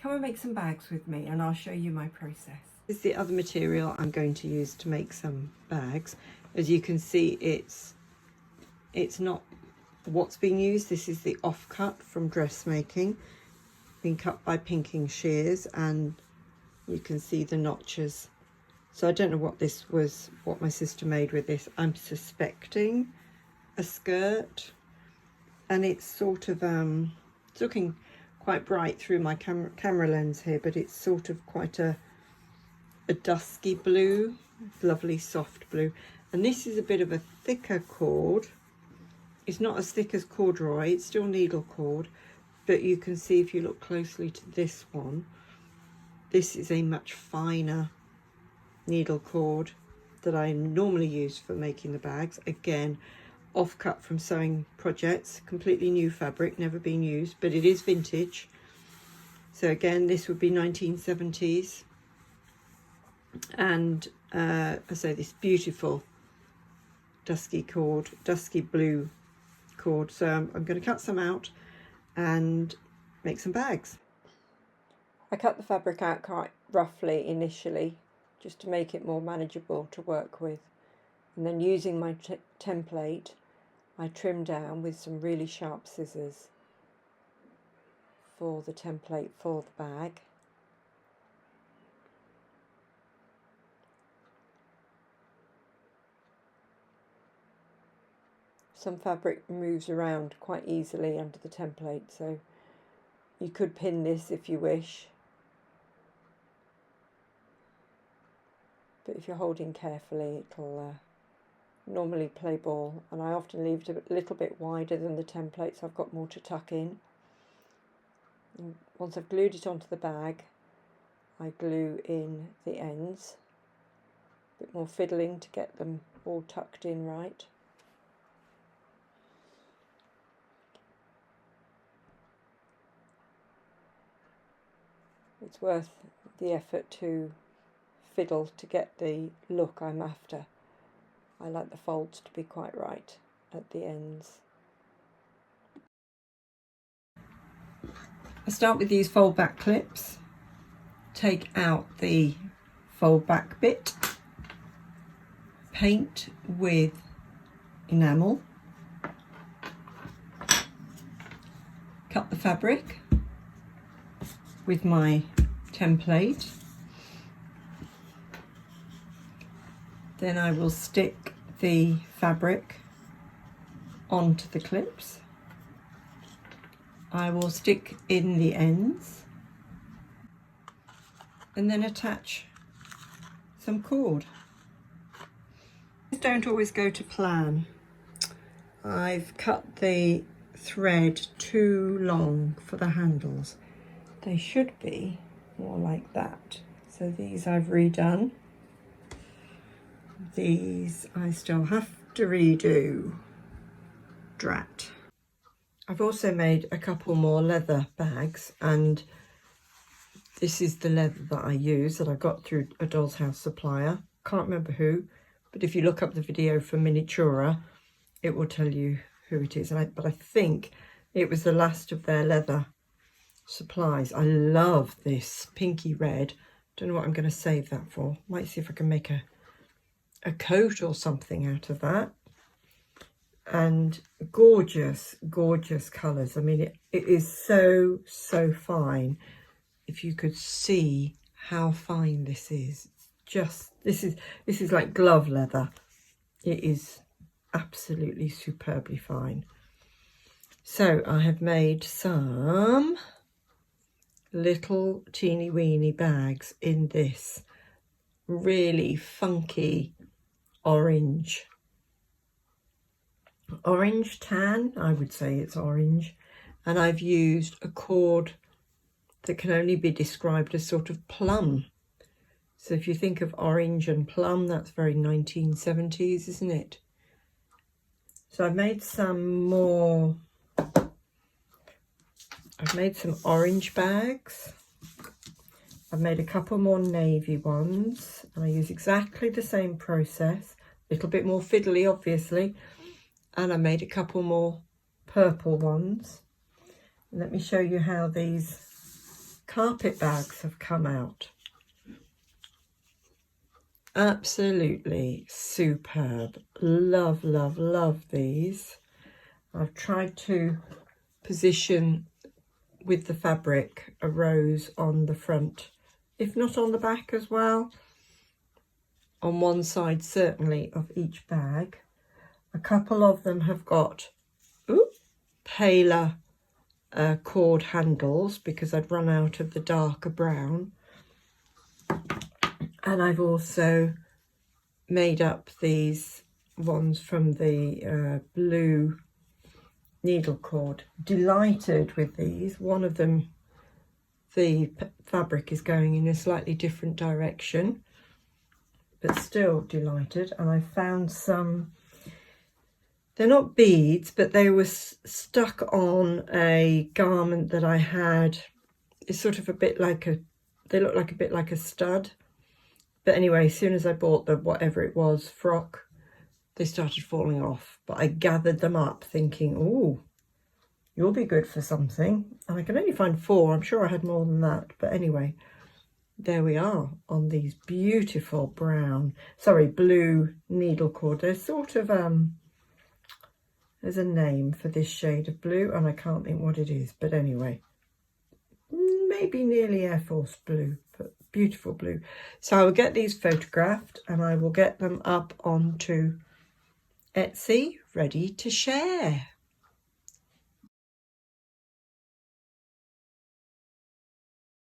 come and make some bags with me and I'll show you my process. This is the other material I'm going to use to make some bags. As you can see, it's not what's being used. This is the offcut from dressmaking, been cut by pinking shears, and you can see the notches. So I don't know what this was, what my sister made with this. I'm suspecting a skirt, and it's sort of it's looking quite bright through my camera lens here, but it's sort of quite a dusky blue, lovely soft blue. And this is a bit of a thicker cord. It's not as thick as corduroy, it's still needle cord, but you can see if you look closely to this one, this is a much finer needle cord that I normally use for making the bags. Again, offcut from sewing projects, completely new fabric, never been used, but it is vintage. So again, this would be 1970s. And I say this beautiful dusky cord, dusky blue cord. So I'm going to cut some out and make some bags. I cut the fabric out quite roughly initially, just to make it more manageable to work with. And then using my template, I trim down with some really sharp scissors for the template for the bag. Some fabric moves around quite easily under the template, so you could pin this if you wish. But if you're holding carefully, it'll normally play ball. And I often leave it a little bit wider than the template, so I've got more to tuck in. And once I've glued it onto the bag, I glue in the ends. A bit more fiddling to get them all tucked in right. It's worth the effort to fiddle to get the look I'm after. I like the folds to be quite right at the ends. I start with these fold back clips, take out the fold back bit, paint with enamel, cut the fabric with my template. Then I will stick the fabric onto the clips. I will stick in the ends and then attach some cord. These don't always go to plan. I've cut the thread too long for the handles. They should be more like that. So these I've redone. These I still have to redo. Drat. I've also made a couple more leather bags, and this is the leather that I use that I got through a Doll's House supplier. Can't remember who, but if you look up the video for Miniatura, it will tell you who it is. But I think it was the last of their leather supplies. I love this pinky red. Don't know what I'm going to save that for. Might see if I can make a coat or something out of that. And gorgeous, gorgeous colours. I mean, it is so fine. If you could see how fine this is. Just this is like glove leather. It is absolutely superbly fine. So I have made some little teeny weeny bags in this really funky orange tan. I would say it's orange, and I've used a cord that can only be described as sort of plum. So if you think of orange and plum, that's very 1970s, isn't it? So I've made some orange bags. I've made a couple more navy ones, and I use exactly the same process, a little bit more fiddly obviously, and I made a couple more purple ones. And let me show you how these carpet bags have come out. Absolutely superb. Love, love, love these. I've tried to position with the fabric a rose on the front, if not on the back as well. On one side certainly of each bag. A couple of them have got paler cord handles because I'd run out of the darker brown. And I've also made up these ones from the blue needle cord. Delighted with these. One of them, the fabric is going in a slightly different direction, but still delighted. And I found some, they're not beads, but they were stuck on a garment that I had. It's sort of a bit like a, they look like a bit like a stud. But anyway, as soon as I bought the whatever it was, frock, they started falling off. But I gathered them up thinking, oh, you'll be good for something. And I can only find 4. I'm sure I had more than that. But anyway, there we are on these beautiful blue needle cord. They're sort of, there's a name for this shade of blue and I can't think what it is. But anyway, maybe nearly Air Force blue, but beautiful blue. So I will get these photographed and I will get them up onto Etsy, ready to share.